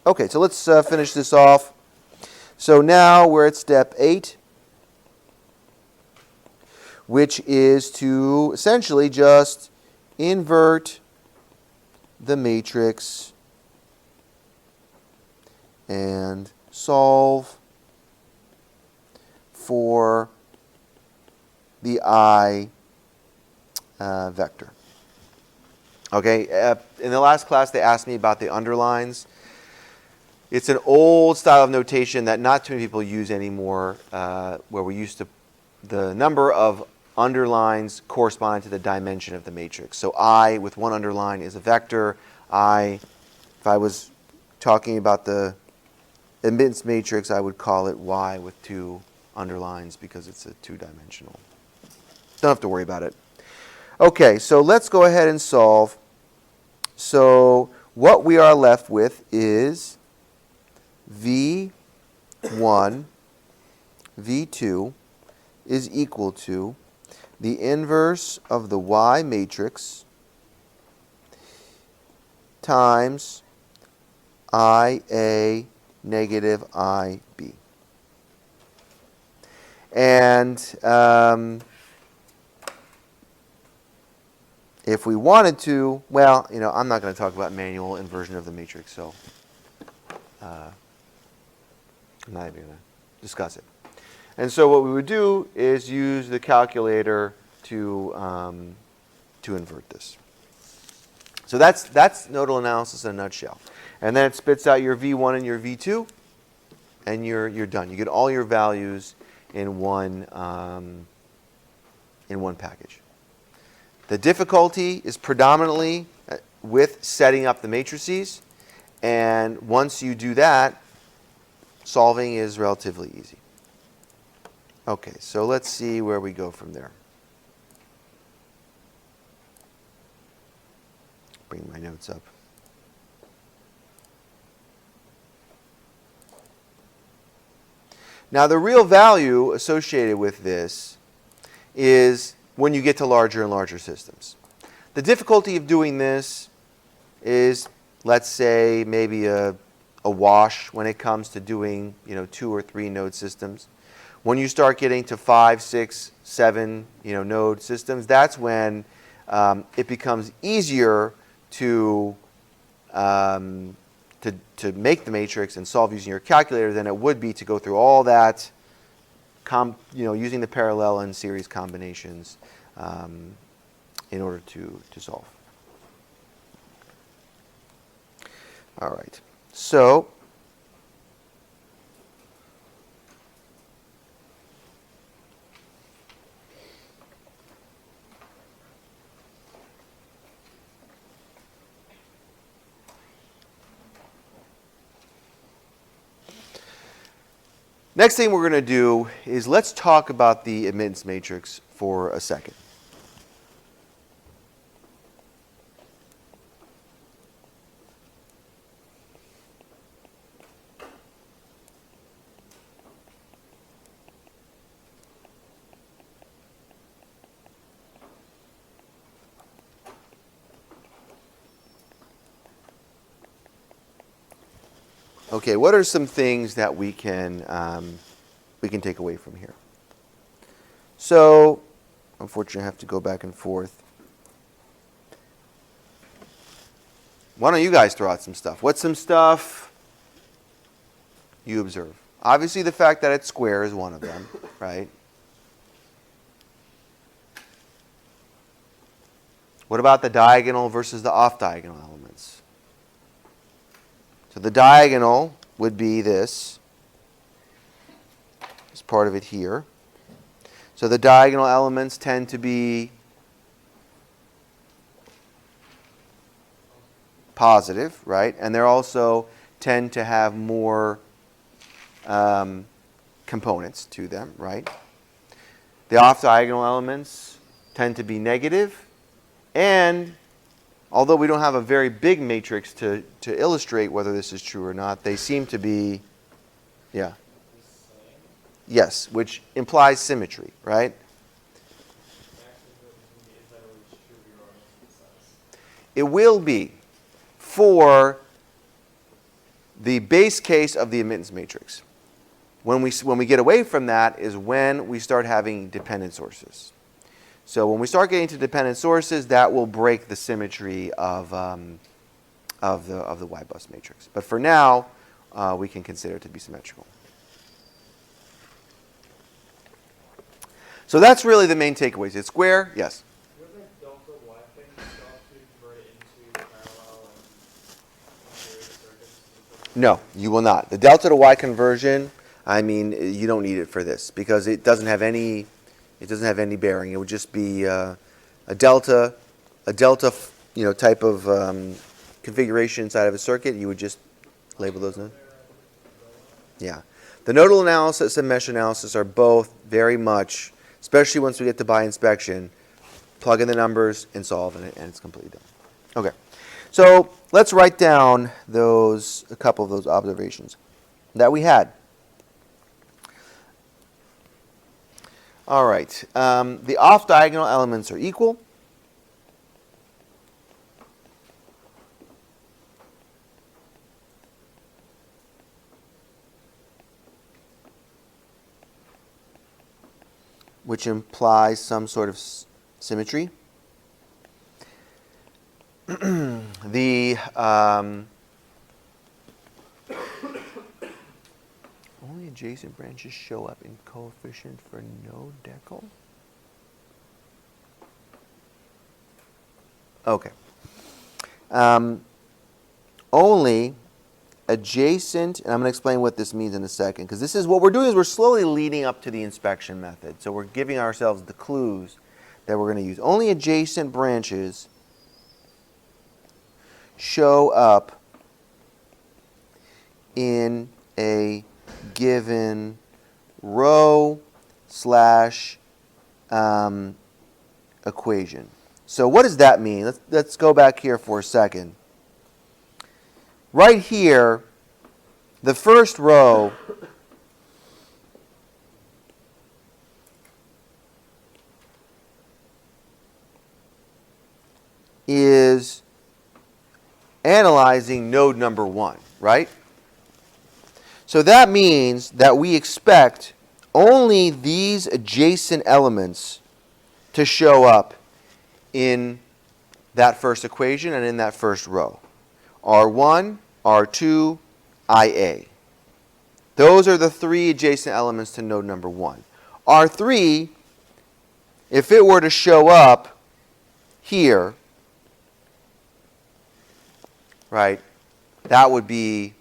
Okay, so let's finish this off. So now we're at step 8, which is to essentially just invert the matrix and solve for the I vector. Okay, in the last class they asked me about the underlines. It's an old style of notation that not too many people use anymore, where we used to, the number of underlines corresponding to the dimension of the matrix. So I with one underline is a vector. If I was talking about the admittance matrix, I would call it Y with 2 underlines because it's a 2-dimensional. Don't have to worry about it. Okay, so let's go ahead and solve. So what we are left with is V1, V2 is equal to the inverse of the Y matrix times IA negative IB. And if we wanted to, well, I'm not going to talk about manual inversion of the matrix, so I'm not even going to discuss it. And so what we would do is use the calculator to invert this. So that's nodal analysis in a nutshell. And then it spits out your V1 and your V2, and you're done. You get all your values in one package. The difficulty is predominantly with setting up the matrices, and once you do that, solving is relatively easy. Okay, so let's see where we go from there. Bring my notes up. Now, the real value associated with this is when you get to larger and larger systems. The difficulty of doing this is, let's say, maybe a wash when it comes to doing 2 or 3 node systems. When you start getting to 5, 6, 7 node systems, that's when it becomes easier to make the matrix and solve using your calculator than it would be to go through all that, using the parallel and series combinations in order to solve. All right, so next thing we're going to do is let's talk about the admittance matrix for a second. Okay, what are some things that we can take away from here? So, unfortunately, I have to go back and forth. Why don't you guys throw out some stuff? What's some stuff you observe? Obviously, the fact that it's square is one of them, right? What about the diagonal versus the off-diagonal elements? So the diagonal would be this part of it here. So the diagonal elements tend to be positive, right? And they also tend to have more components to them, right? The off-diagonal elements tend to be negative, and although we don't have a very big matrix to illustrate whether this is true or not, they seem to be, yeah. Yes, which implies symmetry, right? It will be for the base case of the admittance matrix. When we get away from that is when we start having dependent sources. So when we start getting to dependent sources, that will break the symmetry of the Y-bus matrix. But for now, we can consider it to be symmetrical. So that's really the main takeaways. It's square, yes. Would the delta Y thing itself to convert it into parallel and series circuits? No, you will not. The delta to Y conversion, I mean, you don't need it for this because it doesn't have any bearing. It would just be a delta, type of configuration inside of a circuit. You would just label those nodes. Yeah. The nodal analysis and mesh analysis are both very much, especially once we get to by inspection, plug in the numbers and solve it, and it's completely done. Okay. So let's write down a couple of those observations that we had. All right. The off-diagonal elements are equal. Which implies some sort of symmetry. The only adjacent branches show up in coefficient for Nodal. Okay. Only adjacent, and I'm going to explain what this means in a second, because this is what we're doing is we're slowly leading up to the inspection method. So we're giving ourselves the clues that we're going to use. Only adjacent branches show up in a given row / equation. So what does that mean? Let's go back here for a second. Right here, the first row is analyzing node number 1, right? So that means that we expect only these adjacent elements to show up in that first equation and in that first row. R1, R2, IA. Those are the three adjacent elements to node number 1. R3, if it were to show up here, right, that would be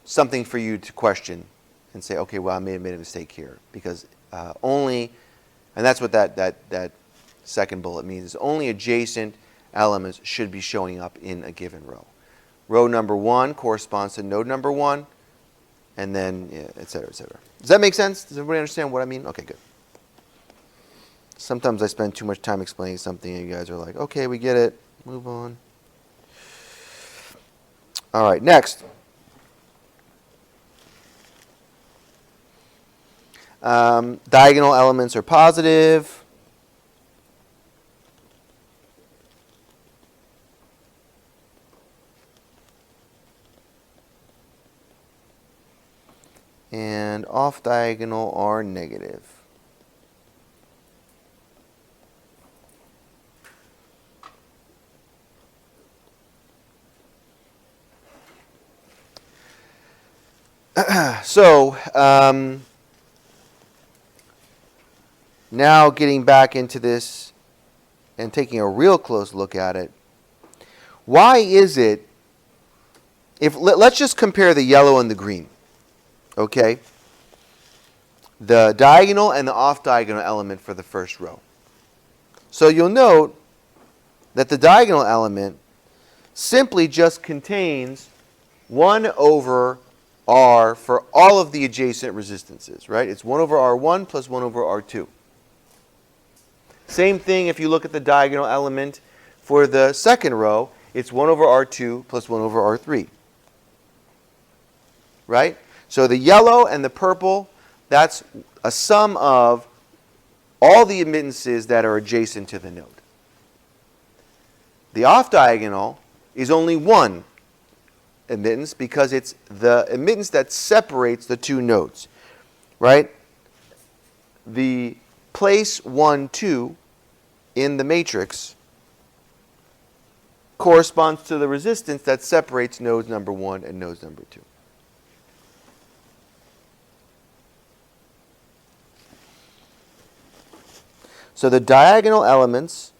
something for you to question and say, okay, well, I may have made a mistake here because only, and that's what that second bullet means, is only adjacent elements should be showing up in a given row. Row number 1 corresponds to node number 1, and then, et cetera, et cetera. Does that make sense? Does everybody understand what I mean? Okay, good. Sometimes I spend too much time explaining something, and you guys are like, okay, we get it. Move on. All right, next. Diagonal elements are positive. And off diagonal are negative. So now getting back into this and taking a real close look at it, why is it, let's just compare the yellow and the green, okay? The diagonal and the off-diagonal element for the first row. So you'll note that the diagonal element simply just contains 1 over R for all of the adjacent resistances, right? It's 1 over R1 plus 1 over R2. Same thing if you look at the diagonal element for the second row, it's 1 over R2 plus 1 over R3. Right? So the yellow and the purple, that's a sum of all the admittances that are adjacent to the node. The off-diagonal is only one admittance because it's the admittance that separates the two nodes, right? The place 1, 2 in the matrix corresponds to the resistance that separates nodes number 1 and nodes number 2. So the diagonal elements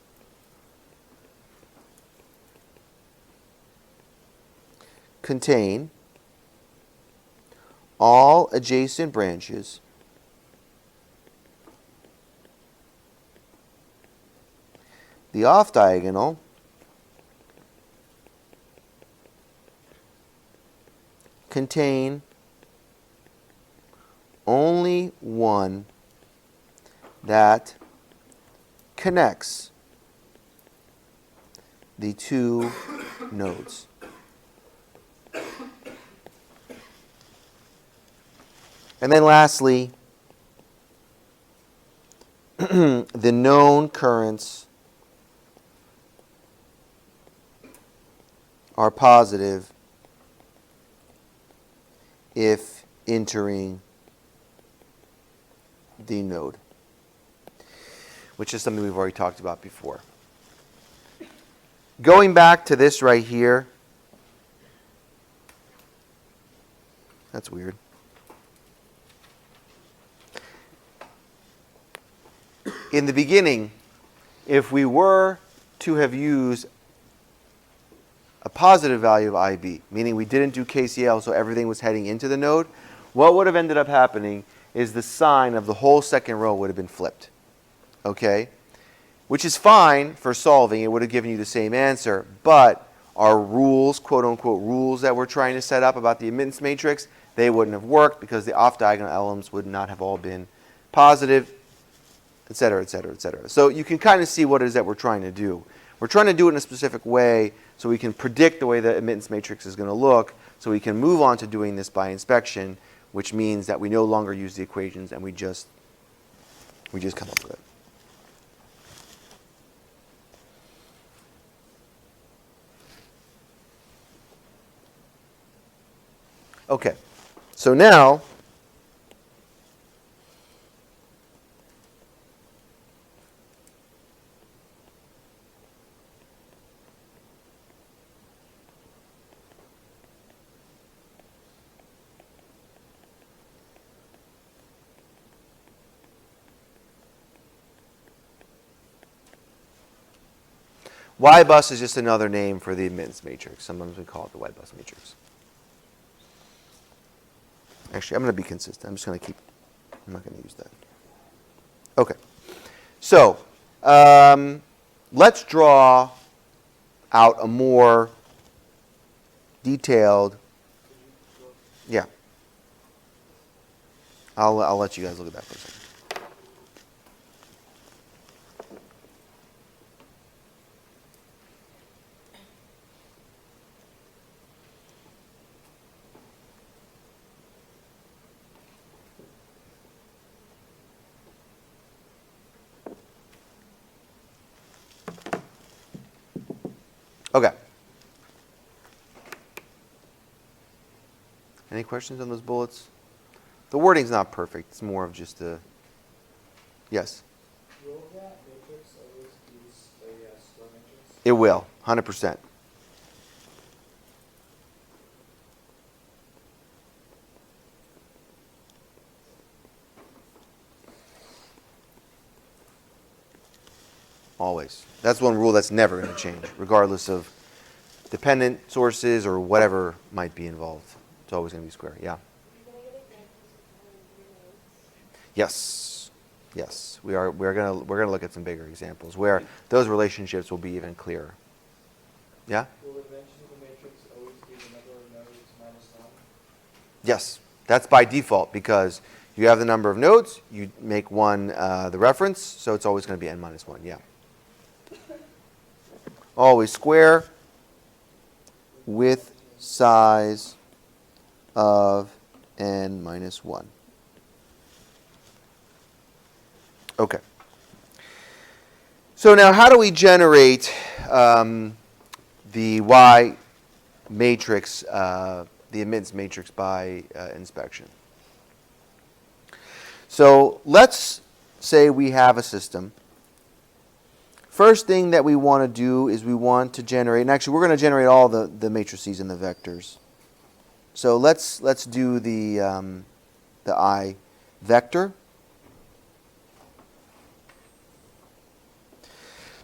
contain all adjacent branches the off diagonal contain only one that connects the two nodes. And then lastly, the known currents are positive if entering the node, which is something we've already talked about before. Going back to this right here, that's weird. In the beginning, if we were to have used a positive value of IB, meaning we didn't do KCL, so everything was heading into the node, what would have ended up happening is the sign of the whole second row would have been flipped. Okay? Which is fine for solving. It would have given you the same answer, but our rules, quote unquote rules that we're trying to set up about the admittance matrix, they wouldn't have worked because the off diagonal elements would not have all been positive, et cetera, et cetera, et cetera. So you can kind of see what it is that we're trying to do. We're trying to do it in a specific way so we can predict the way the admittance matrix is going to look, so we can move on to doing this by inspection, which means that we no longer use the equations and we just come up with it. Okay, so now Y bus is just another name for the admittance matrix. Sometimes we call it the Y bus matrix. Actually, I'm going to be consistent. I'm just going to I'm not going to use that. Okay. So, let's draw out a more detailed, yeah. I'll let you guys look at that for a second. Okay. Any questions on those bullets? The wording's not perfect. It's more of just a, yes? Will that matrix always use a square matrix? It will, 100%. Always. That's one rule that's never going to change, regardless of dependent sources or whatever might be involved. It's always going to be square. Yeah. Yes. Yes. We're going to look at some bigger examples where those relationships will be even clearer. Yeah? Will the dimension of the matrix always be the number of nodes minus 1? Yes. That's by default because you have the number of nodes, you make one the reference, so it's always going to be n minus 1. Yeah. Always square with size of n minus 1. Okay. So now how do we generate the y matrix, the admittance matrix by inspection. So let's say we have a system. First thing that we want to do is we want to generate, and actually we're going to generate all the matrices and the vectors. So let's do the I vector.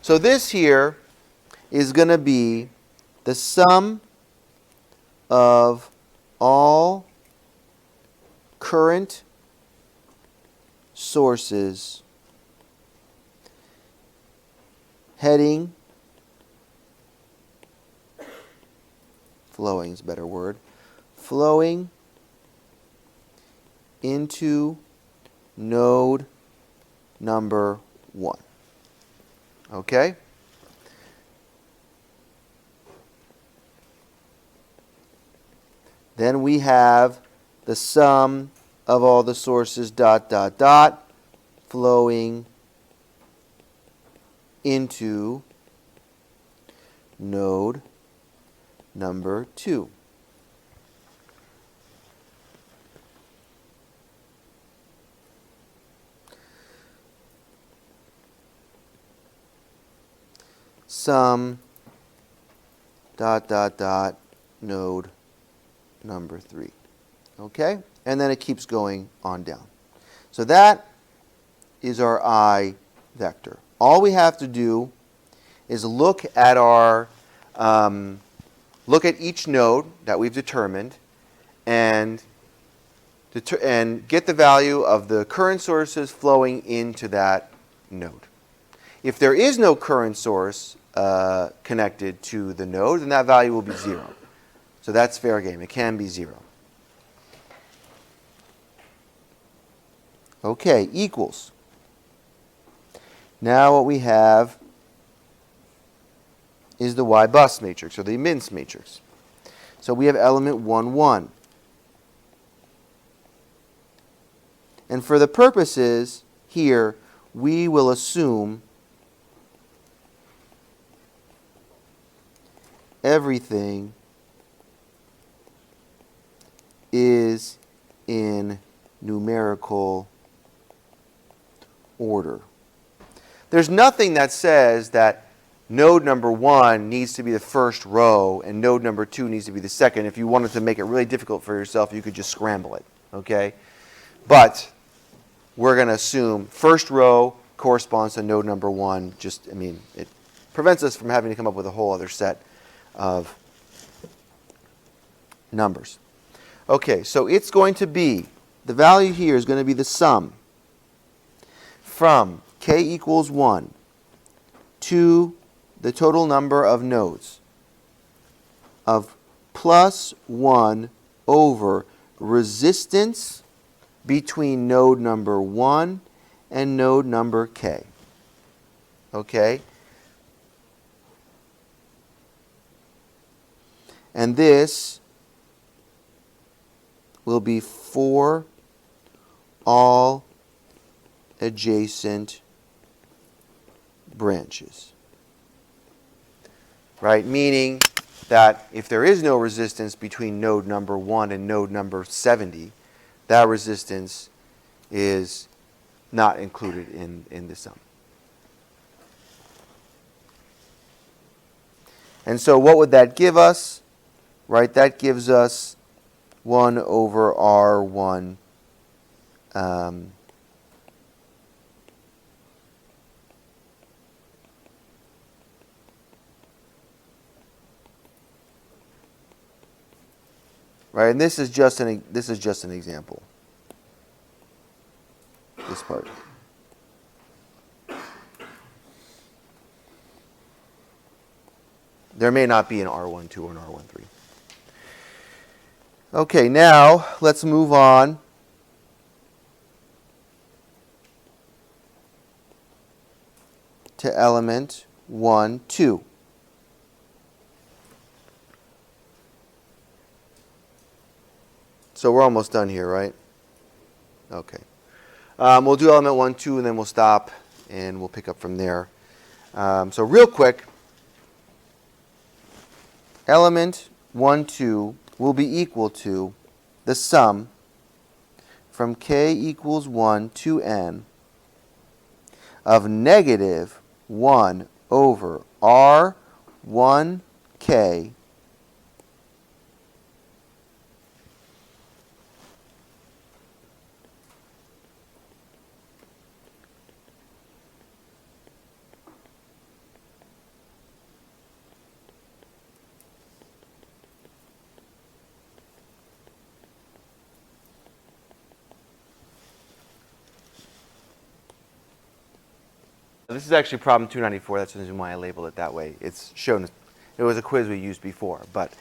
So this here is going to be the sum of all current sources heading, flowing is a better word, flowing into node number 1. Okay? Then we have the sum of all the sources flowing into node number 2. Sum node number 3. Okay? And then it keeps going on down. So that is our I vector. All we have to do is look at each node that we've determined and get the value of the current sources flowing into that node. If there is no current source connected to the node, then that value will be 0. So that's fair game. It can be 0. Okay, equals. Now what we have is the Y bus matrix, or the admittance matrix. So we have element 1, 1. And for the purposes here, we will assume everything is in numerical order. There's nothing that says that node number 1 needs to be the first row and node number 2 needs to be the second. If you wanted to make it really difficult for yourself, you could just scramble it, okay? But we're going to assume first row corresponds to node number 1. It prevents us from having to come up with a whole other set of numbers. Okay, so it's going to be, the value here is going to be the sum from k equals 1 to the total number of nodes of plus 1 over resistance between node number 1 and node number k. Okay? And this will be for all adjacent branches. Right? Meaning that if there is no resistance between node number 1 and node number 70, that resistance is not included in the sum. And so what would that give us? Right? That gives us 1 over R1 right, and this is just an example. This part. There may not be an R12 or an R13. Okay, now let's move on to element 1, 2. So we're almost done here, right? Okay. We'll do element 1, 2, and then we'll stop, and we'll pick up from there. So real quick, element 1, 2 will be equal to the sum from k equals 1 to n of negative 1 over r1k This is actually problem 294. That's the reason why I labeled it that way. It's shown, it was a quiz we used before. But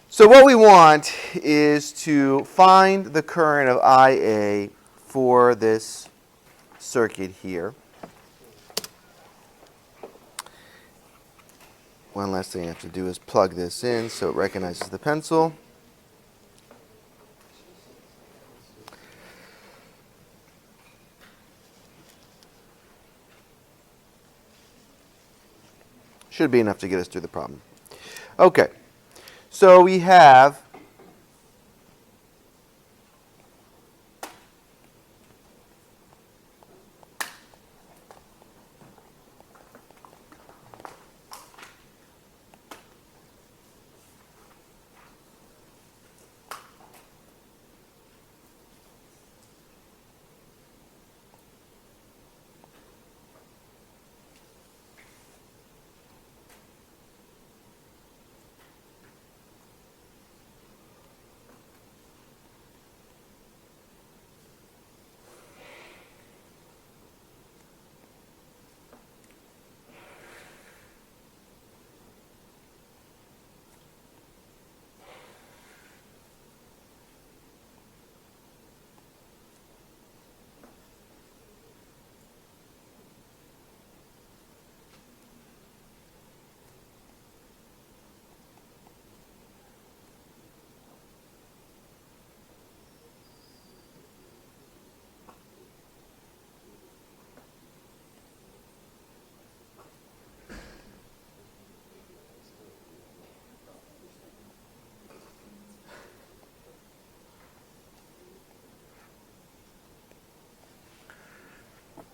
so what we want is to find the current of IA for this circuit here. One last thing I have to do is plug this in so it recognizes the pencil. Should be enough to get us through the problem. Okay, so we have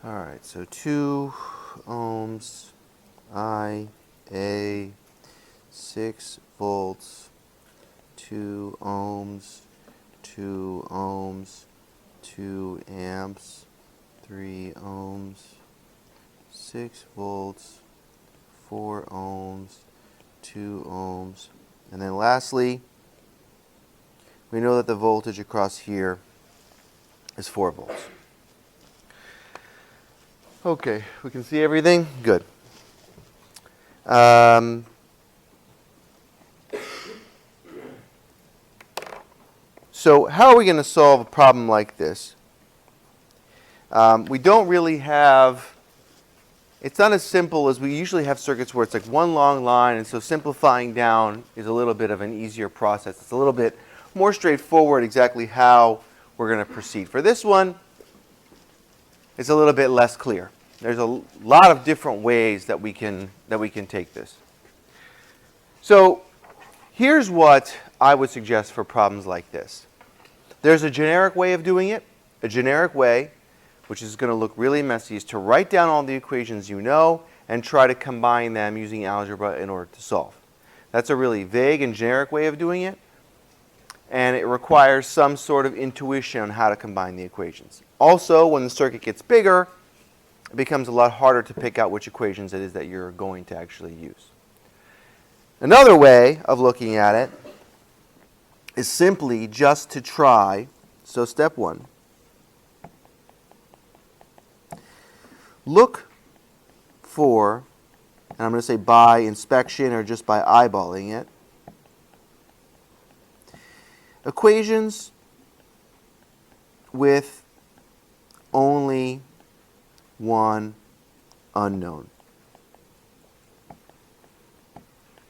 all right, so 2 ohms, IA, 6 volts, 2 ohms, 2 ohms, 2 amps, 3 ohms, 6 volts, 4 ohms, 2 ohms. And then lastly, we know that the voltage across here is 4 volts. Okay, we can see everything? Good. So how are we going to solve a problem like this? We don't really have, it's not as simple as we usually have circuits where it's like one long line, and so simplifying down is a little bit of an easier process. It's a little bit more straightforward exactly how we're going to proceed. For this one, it's a little bit less clear. There's a lot of different ways that we can take this. So here's what I would suggest for problems like this. There's a generic way of doing it. A generic way, which is going to look really messy, is to write down all the equations you know and try to combine them using algebra in order to solve. That's a really vague and generic way of doing it, and it requires some sort of intuition on how to combine the equations. Also, when the circuit gets bigger, it becomes a lot harder to pick out which equations it is that you're going to actually use. Another way of looking at it is simply just to try, so step 1, look for, and I'm going to say by inspection or just by eyeballing it, equations with only one unknown,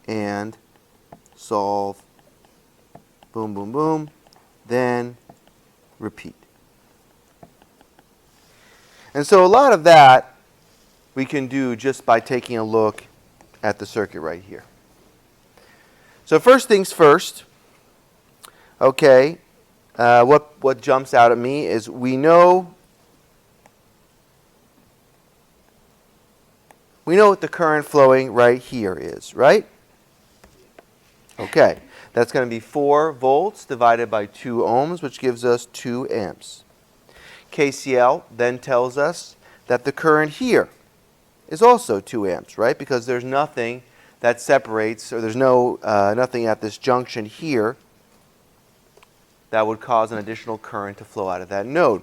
and solve, boom, boom, boom, then repeat. And so a lot of that we can do just by taking a look at the circuit right here. So first things first, okay, what jumps out at me is we know what the current flowing right here is, right? Okay, that's going to be 4 volts divided by 2 ohms, which gives us 2 amps. KCL then tells us that the current here is also 2 amps, right? Because there's nothing that separates, or there's nothing at this junction here that would cause an additional current to flow out of that node.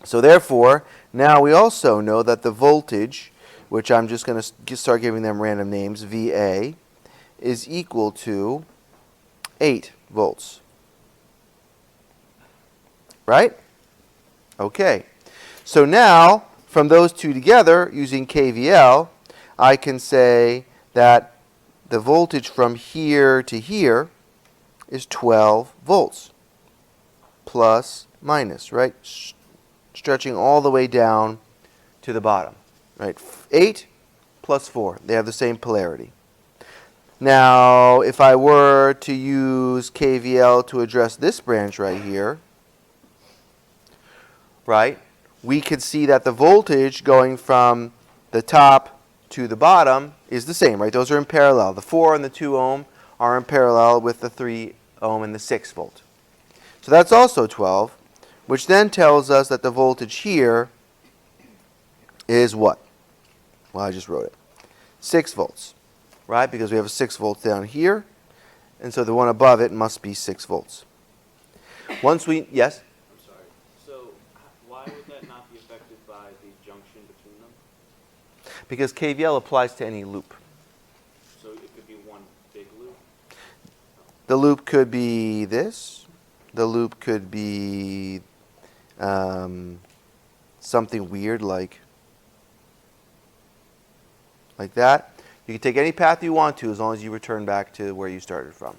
So therefore, now we also know that the voltage, which I'm just going to start giving them random names, VA, is equal to 8 volts. Right? Okay. So now, from those two together, using KVL, I can say that the voltage from here to here is 12 volts. Plus, minus, right? Stretching all the way down to the bottom. Right? 8 plus 4. They have the same polarity. Now, if I were to use KVL to address this branch right here, right, we could see that the voltage going from the top to the bottom is the same, right? Those are in parallel. The 4 and the 2 ohm are in parallel with the 3 ohm and the 6 volt. So that's also 12, which then tells us that the voltage here is what? Well, I just wrote it. 6 volts. Right? Because we have a 6 volts down here, and so the one above it must be 6 volts. Once we, yes? I'm sorry. So why would that not be affected by the junction between them? Because KVL applies to any loop. So it could be one big loop? The loop could be this. The loop could be something weird like that. You can take any path you want to as long as you return back to where you started from.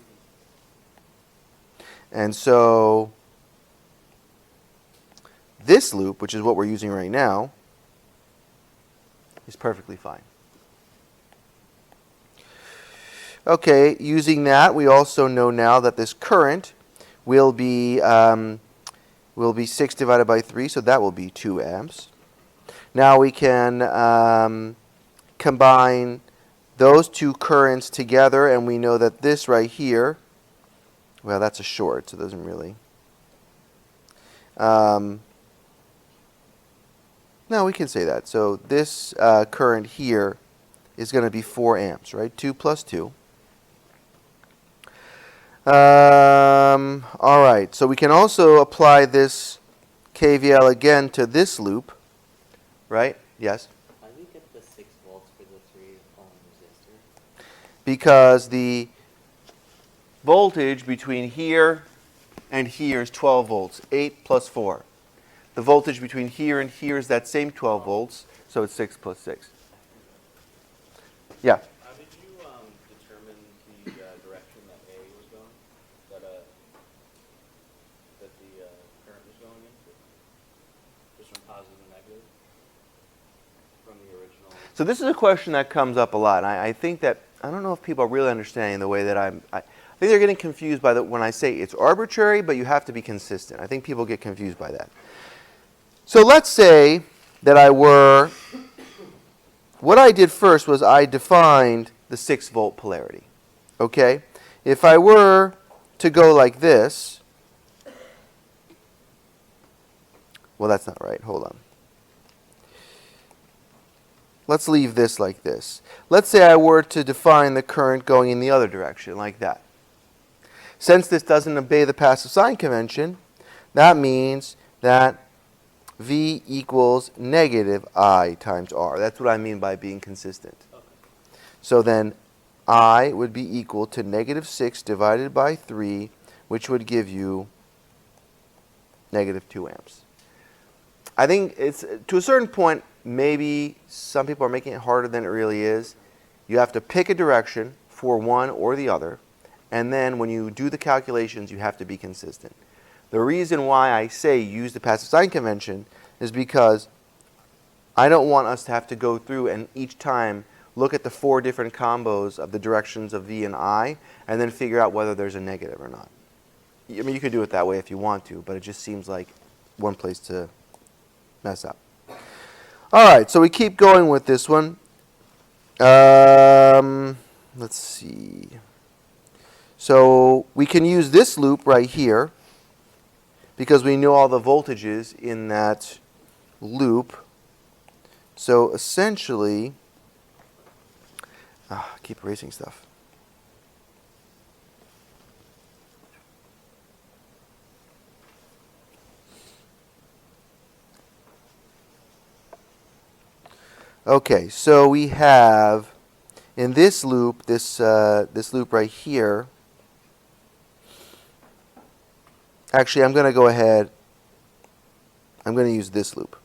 And so this loop, which is what we're using right now, is perfectly fine. Okay, using that, we also know now that this current will be 6 divided by 3, so that will be 2 amps. Now we can combine those two currents together, and we know that this right here, well, that's a short, so it doesn't really. No, we can say that. So this current here is going to be 4 amps, right? 2 plus 2. All right, so we can also apply this KVL again to this loop, right? Yes? How do we get the 6 volts for the 3 ohm resistor? Because the voltage between here and here is 12 volts, 8 plus 4. The voltage between here and here is that same 12 volts, so it's 6 plus 6. Yeah? How did you determine the direction that A was going? That the current was going into? Just from positive and negative? From the original? So this is a question that comes up a lot. I think that, I don't know if people are really understanding the way that I think they're getting confused by when I say it's arbitrary, but you have to be consistent. I think people get confused by that. So let's say that what I did first was I defined the 6 volt polarity. Okay? If I were to go like this, well, that's not right. Hold on. Let's leave this like this. Let's say I were to define the current going in the other direction, like that. Since this doesn't obey the passive sign convention, that means that V equals negative I times R. That's what I mean by being consistent. Okay. So then I would be equal to negative 6 divided by 3, which would give you negative 2 amps. I think it's, to a certain point, maybe some people are making it harder than it really is. You have to pick a direction for one or the other, and then when you do the calculations, you have to be consistent. The reason why I say use the passive sign convention is because I don't want us to have to go through and each time look at the 4 different combos of the directions of V and I, and then figure out whether there's a negative or not. I mean, you could do it that way if you want to, but it just seems like one place to mess up. All right, so we keep going with this one. Let's see. So we can use this loop right here because we know all the voltages in that loop. So essentially, I keep erasing stuff. Okay, so we have in this loop, this loop right here. Actually, I'm going to go ahead. I'm going to use this loop.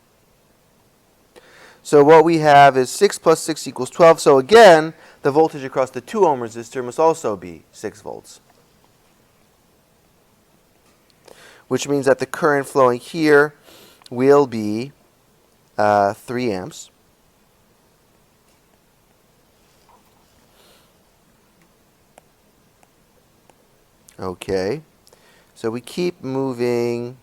So what we have is 6 plus 6 equals 12. So again, the voltage across the 2 ohm resistor must also be 6 volts. Which means that the current flowing here will be 3 amps. Okay, so we keep moving.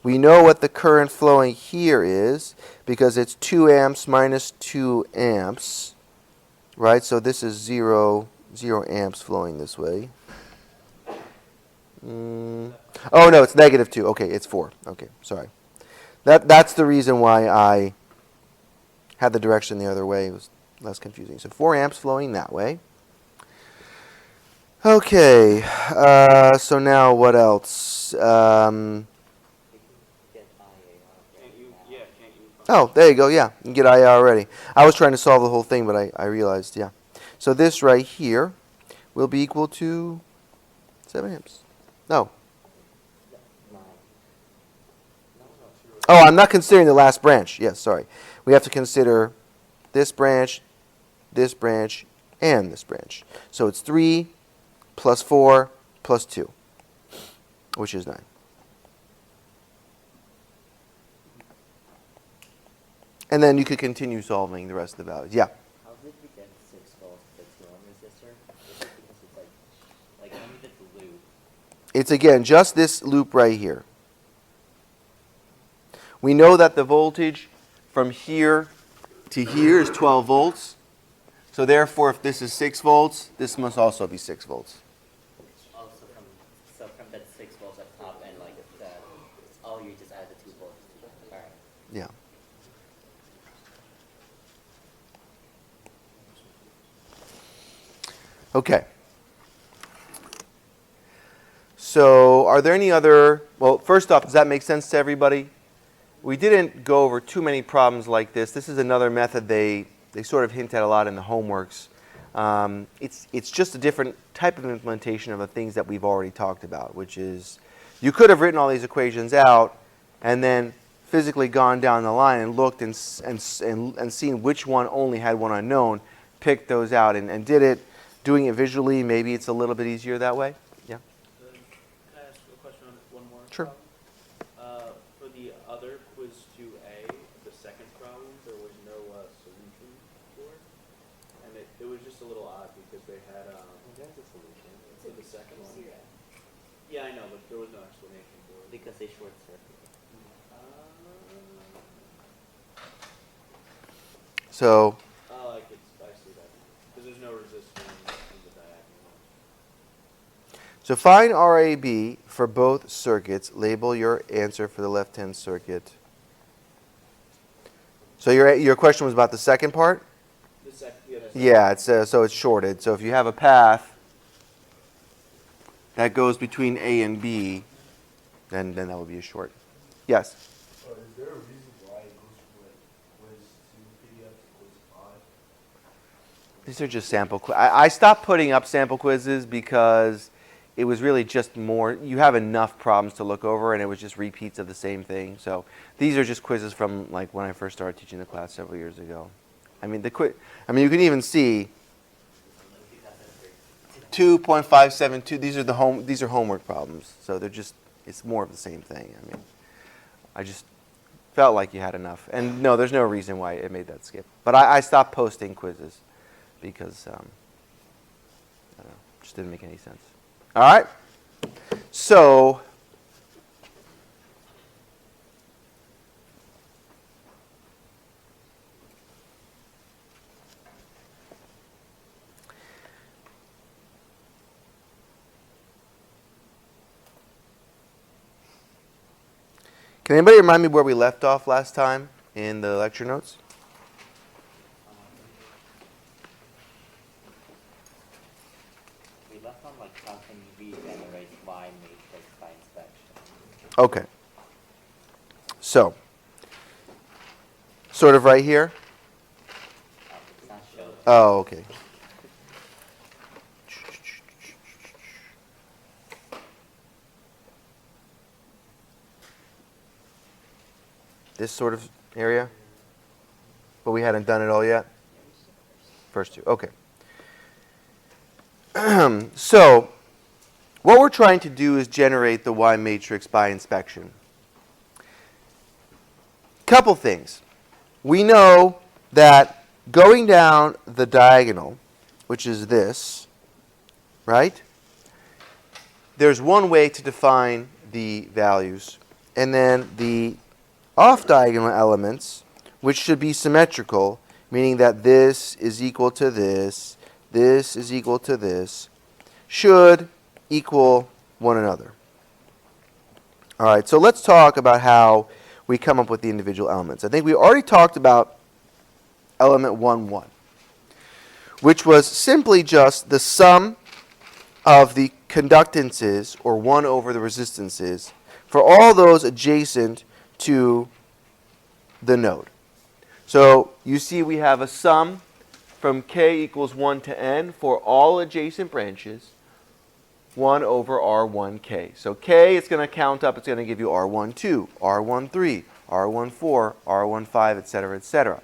We know what the current flowing here is because it's 2 amps minus 2 amps, right? So this is 0 amps flowing this way. Oh, no, it's negative 2. Okay, it's 4. Okay, sorry. That's the reason why I had the direction the other way. It was less confusing. So 4 amps flowing that way. Okay, so now what else? You can get IAR. Can't you? Oh, there you go, yeah. You can get IR already. I was trying to solve the whole thing, but I realized, yeah. So this right here will be equal to 7 amps. No. 9. Oh, I'm not considering the last branch. Yes, sorry. We have to consider this branch, and this branch. So it's 3 plus 4 plus 2, which is 9. And then you could continue solving the rest of the values. Yeah. How did we get 6 volts to the 2 ohm resistor? Is it because it's like when we did the loop? It's again just this loop right here. We know that the voltage from here to here is 12 volts. So therefore, if this is 6 volts, this must also be 6 volts. Also from that 6 volts at top and like that, all you just add the 2 volts. All right. Yeah. Okay. So are there any other, well, first off, does that make sense to everybody? We didn't go over too many problems like this. This is another method they sort of hint at a lot in the homeworks. It's just a different type of implementation of the things that we've already talked about, which is you could have written all these equations out and then physically gone down the line and looked and seen which one only had one unknown, picked those out and did it. Doing it visually, maybe it's a little bit easier that way. Yeah. Can I ask a question on one more? Sure. Problem? For the other quiz 2A, the second problem, there was no solution for it, and it was just a little odd because they had There's a solution. for the second one. Yeah, I know, but there was no explanation for it. Because they short circuit. So I see that because there's no resistance in the diagonal. So find RAB for both circuits. Label your answer for the left-hand circuit. So your question was about the second part? Yeah, it's so it's shorted. So if you have a path that goes between A and B, then that would be a short. Yes? Is there a reason why it goes from like quiz 2 PDF to quiz 5? These are just sample quizzes. I stopped putting up sample quizzes because it was really just more, you have enough problems to look over and it was just repeats of the same thing. So these are just quizzes from like when I first started teaching the class several years ago. I mean, you can even see 2.572, these are homework problems. So they're just, it's more of the same thing. I mean, felt like you had enough. And no, there's no reason why it made that skip. But I stopped posting quizzes because, I don't know, just didn't make any sense. All right? So, can anybody remind me where we left off last time in the lecture notes? We left on like how can we generate Y matrix by inspection. Okay. So, sort of right here? It's not shown. Oh, okay. This sort of area? But we hadn't done it all yet? First two, okay. So, what we're trying to do is generate the Y matrix by inspection. Couple things. We know that going down the diagonal, which is this, right? There's one way to define the values. And then the off-diagonal elements, which should be symmetrical, meaning that this is equal to this is equal to this, should equal one another. All right, so let's talk about how we come up with the individual elements. I think we already talked about element 1, 1, which was simply just the sum of the conductances, or 1 over the resistances, for all those adjacent to the node. So you see we have a sum from k equals 1 to n for all adjacent branches, 1 over R1k. So k is going to count up, it's going to give you R12, R13, R14, R15, etc., etc.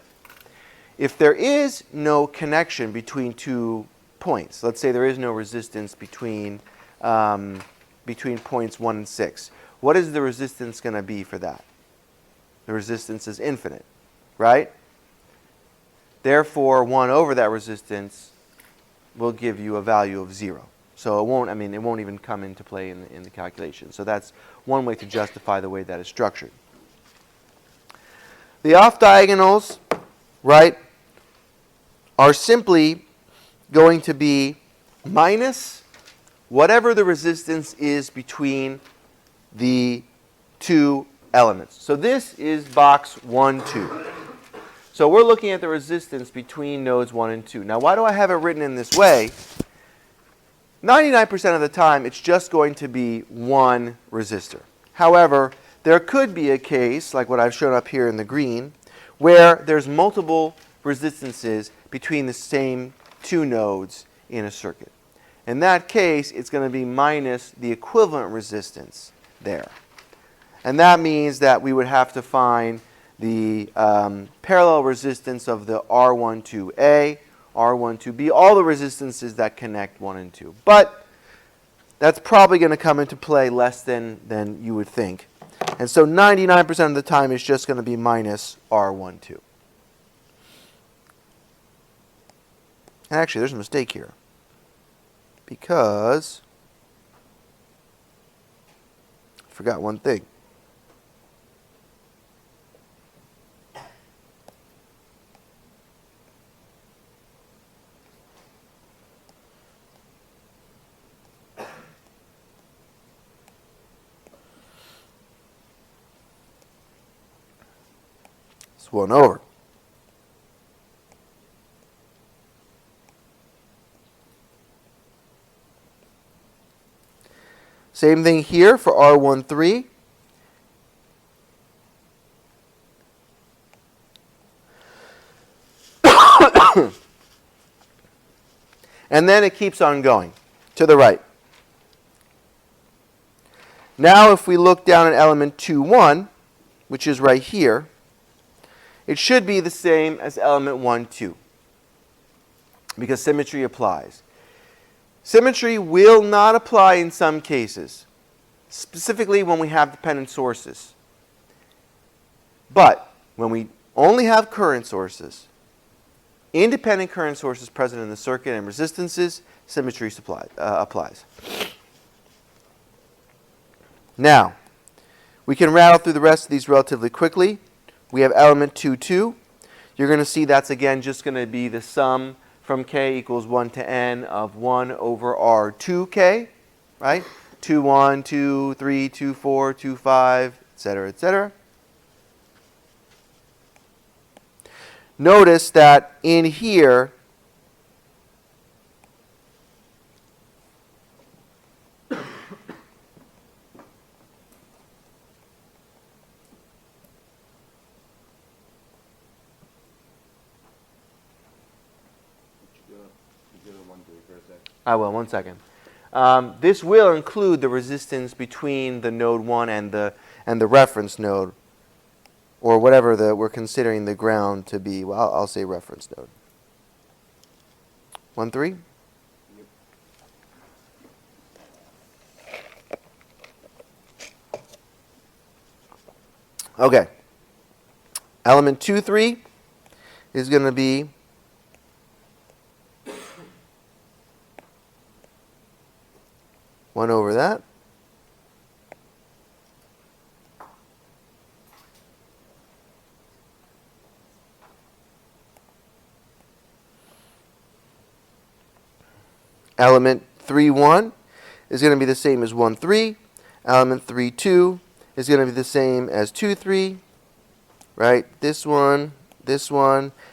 If there is no connection between 2 points, let's say there is no resistance between points 1 and 6, what is the resistance going to be for that? The resistance is infinite, right? Therefore, 1 over that resistance will give you a value of 0. So it won't even come into play in the calculation. So that's one way to justify the way that is structured. The off diagonals, right, are simply going to be minus whatever the resistance is between the 2 elements. So this is box 1, 2. So we're looking at the resistance between nodes 1 and 2. Now, why do I have it written in this way? 99% of the time, it's just going to be one resistor. However, there could be a case, like what I've shown up here in the green, where there's multiple resistances between the same 2 nodes in a circuit. In that case, it's going to be minus the equivalent resistance there. And that means that we would have to find the parallel resistance of the R12A, R12B, all the resistances that connect 1 and 2. But that's probably going to come into play less than you would think. And so 99% of the time it's just going to be minus R12. And actually, there's a mistake here. Because I forgot one thing. It's 1 over. Same thing here for R13. And then it keeps on going to the right. Now if we look down at element 2, 1, which is right here, it should be the same as element 1, 2, because symmetry applies. Symmetry will not apply in some cases, specifically when we have dependent sources. But when we only have current sources, independent current sources present in the circuit and resistances, symmetry applies. Now, we can rattle through the rest of these relatively quickly. We have element 2, 2. You're going to see that's again just going to be the sum from k equals 1 to n of 1 over r2k, right? 2, 1, 2, 3, 2, 4, 2, 5, etc., etc. Notice that in here, I will, one second. This will include the resistance between the node 1 and the reference node, or whatever we're considering the ground to be. Well, I'll say reference node. 1, 3? Okay. Element 2, 3 is going to be one over that. Element 3, 1 is going to be the same as 1, 3. Element 3, 2 is going to be the same as 2, 3. Right? This one,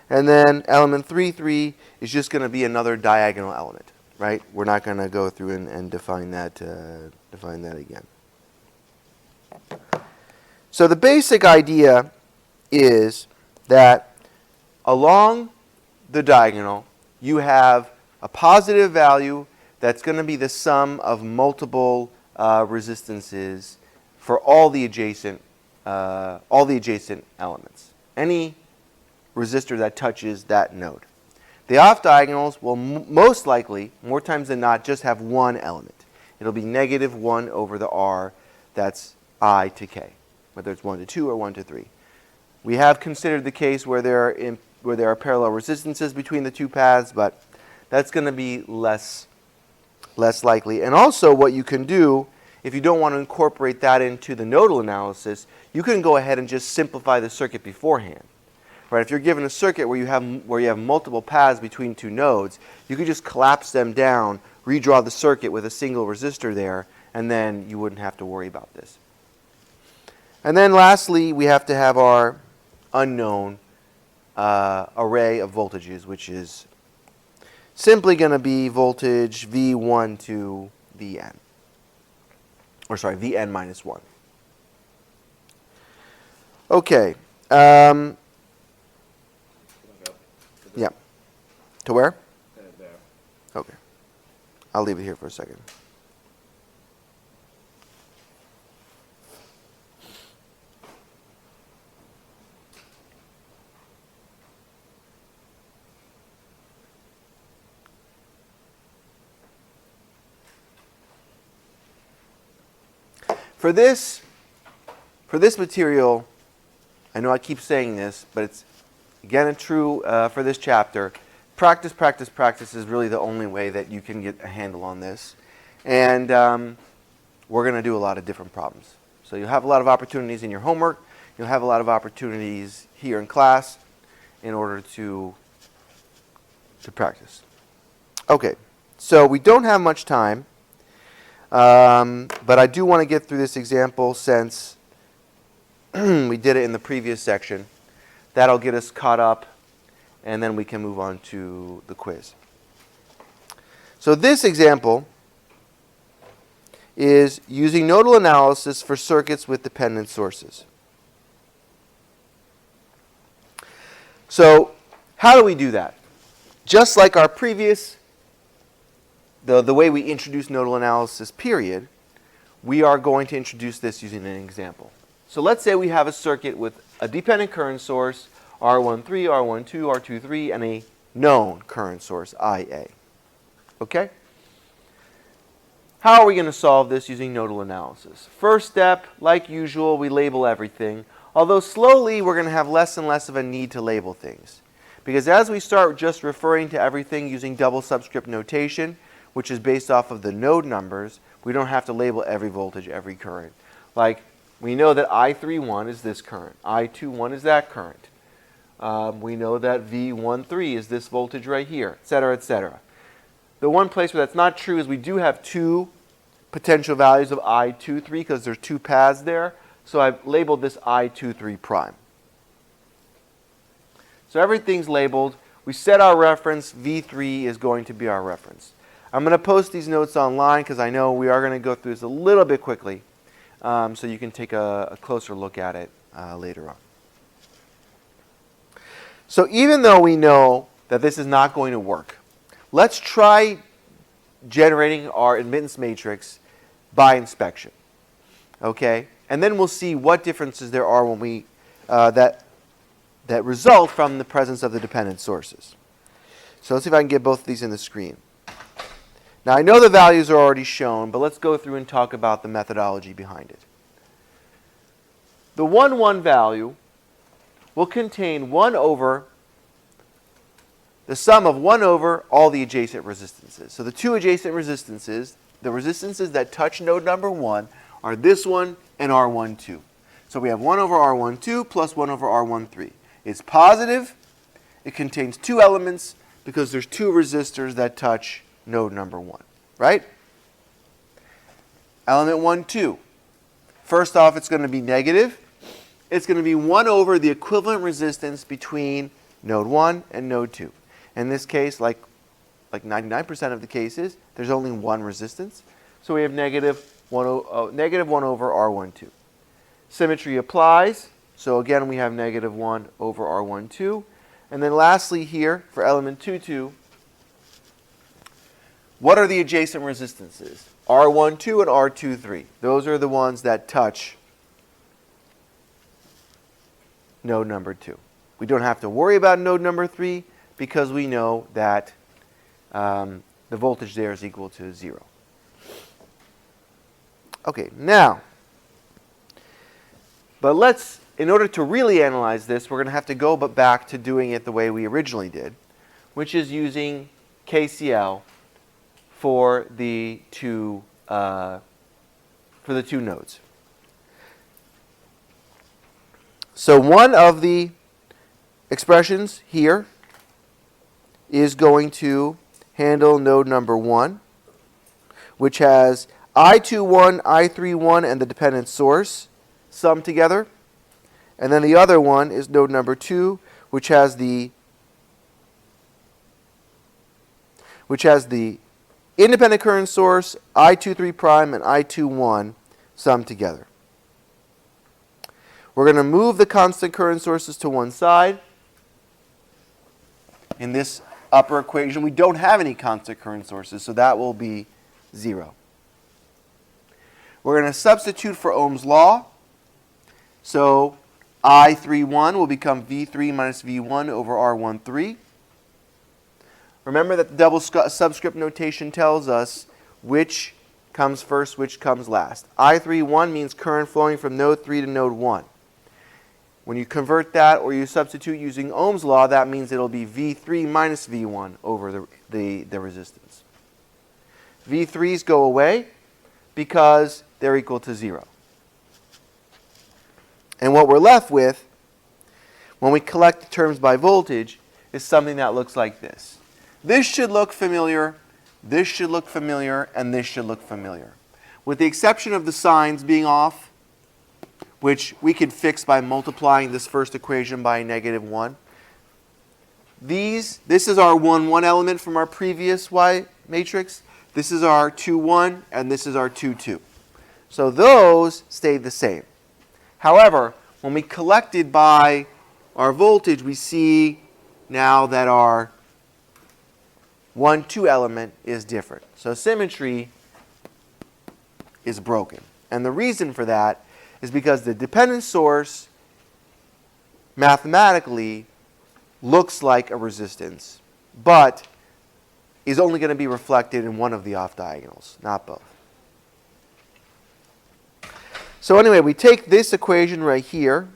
and then element 3, 3 is just going to be another diagonal element. Right? We're not going to go through and define that again. So the basic idea is that along the diagonal, you have a positive value that's going to be the sum of multiple resistances for all the adjacent elements. Any resistor that touches that node. The off diagonals will most likely, more times than not, just have one element. It'll be negative 1 over the R, that's I to K, whether it's 1 to 2 or 1 to 3. We have considered the case where there are parallel resistances between the two paths, but that's going to be less likely. And also what you can do, if you don't want to incorporate that into the nodal analysis, you can go ahead and just simplify the circuit beforehand. Right? If you're given a circuit where you have multiple paths between two nodes, you could just collapse them down, redraw the circuit with a single resistor there, and then you wouldn't have to worry about this. And then lastly, we have to have our unknown array of voltages, which is simply going to be voltage V1 to Vn. Or sorry, Vn minus 1. Okay. Yeah. To where? There. Okay. I'll leave it here for a second. For this material, I know I keep saying this, but it's again true for this chapter. Practice, practice, practice is really the only way that you can get a handle on this. And we're going to do a lot of different problems. So you'll have a lot of opportunities in your homework. You'll have a lot of opportunities here in class in order to practice. Okay, so we don't have much time. But I do want to get through this example since we did it in the previous section. That'll get us caught up, and then we can move on to the quiz. So this example is using nodal analysis for circuits with dependent sources. So how do we do that? Just like our previous the way we introduce nodal analysis, period, we are going to introduce this using an example. So let's say we have a circuit with a dependent current source, R13, R12, R23, and a known current source, IA. Okay? How are we going to solve this using nodal analysis? First step, like usual, we label everything. Although slowly we're going to have less and less of a need to label things. Because as we start just referring to everything using double subscript notation, which is based off of the node numbers, we don't have to label every voltage, every current. Like, we know that I31 is this current, I21 is that current. We know that V13 is this voltage right here, etc., etc. The one place where that's not true is we do have two potential values of I23 because there's two paths there. So I've labeled this I23 prime. So everything's labeled. We set our reference. V3 is going to be our reference. I'm going to post these notes online because I know we are going to go through this a little bit quickly, so you can take a closer look at it later on. So even though we know that this is not going to work, let's try generating our admittance matrix by inspection. Okay? And then we'll see what differences there are when we that result from the presence of the dependent sources. So let's see if I can get both of these in the screen. Now I know the values are already shown, but let's go through and talk about the methodology behind it. The 1, 1 value will contain 1 over the sum of 1 over all the adjacent resistances. So the two adjacent resistances, the resistances that touch node number 1, are this one and R12. So we have 1 over R12 plus 1 over R13. It's positive. It contains two elements because there's two resistors that touch node number 1, right? Element 1, 2. First off, it's going to be negative. It's going to be 1 over the equivalent resistance between node 1 and node 2. In this case, like 99% of the cases, there's only one resistance. So we have negative 1 over R12. Symmetry applies. So again, we have negative 1 over R12. And then lastly here, for element 2, 2, what are the adjacent resistances? R12 and R23. Those are the ones that touch node number 2. We don't have to worry about node number 3 because we know that the voltage there is equal to 0. Okay, now, but let's, in order to really analyze this, we're going to have to go back to doing it the way we originally did, which is using KCL for the two nodes. So one of the expressions here is going to handle node number 1, which has I21, I31, and the dependent source summed together. And then the other one is node number 2, which has the independent current source, I23 prime, and I21 summed together. We're going to move the constant current sources to one side. In this upper equation, we don't have any constant current sources, so that will be 0. We're going to substitute for Ohm's law. So I31 will become V3 minus V1 over R13. Remember that the double subscript notation tells us which comes first, which comes last. I31 means current flowing from node 3 to node 1. When you convert that or you substitute using Ohm's law, that means it'll be V3 minus V1 over the resistance. V3s go away because they're equal to 0. And what we're left with, when we collect the terms by voltage, is something that looks like this. This should look familiar, this should look familiar, and this should look familiar. With the exception of the signs being off, which we could fix by multiplying this first equation by -1. This is our 1, 1 element from our previous Y matrix. This is our 2, 1, and this is our 2, 2. So those stayed the same. However, when we collected by our voltage, we see now that our 1, 2 element is different. So symmetry is broken. And the reason for that is because the dependent source mathematically looks like a resistance, but is only going to be reflected in one of the off diagonals, not both. So anyway, we take this equation right here,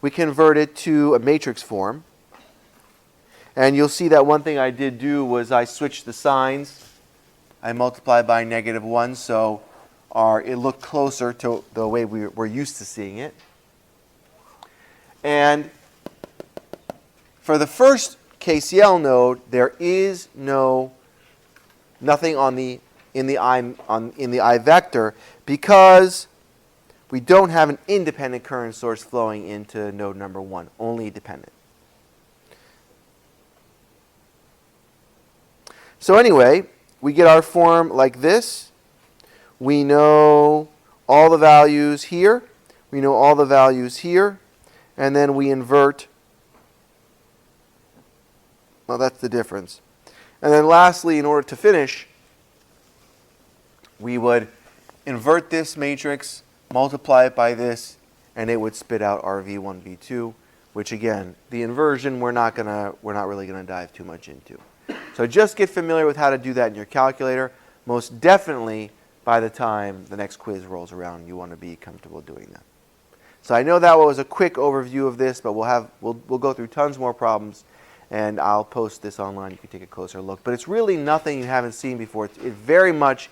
we convert it to a matrix form. And you'll see that one thing I did do was I switched the signs. I multiplied by -1, so it looked closer to the way we're used to seeing it. And for the first KCL node, there is nothing in the I vector because we don't have an independent current source flowing into node number 1, only dependent. So anyway, we get our form like this. We know all the values here. We know all the values here. And then we invert. Well, that's the difference. And then lastly, in order to finish, we would invert this matrix, multiply it by this, and it would spit out our V1, V2, which again, the inversion we're not really gonna dive too much into. So just get familiar with how to do that in your calculator. Most definitely, by the time the next quiz rolls around, you want to be comfortable doing that. So I know that was a quick overview of this, but we'll go through tons more problems, and I'll post this online. You can take a closer look. But it's really nothing you haven't seen before. It very much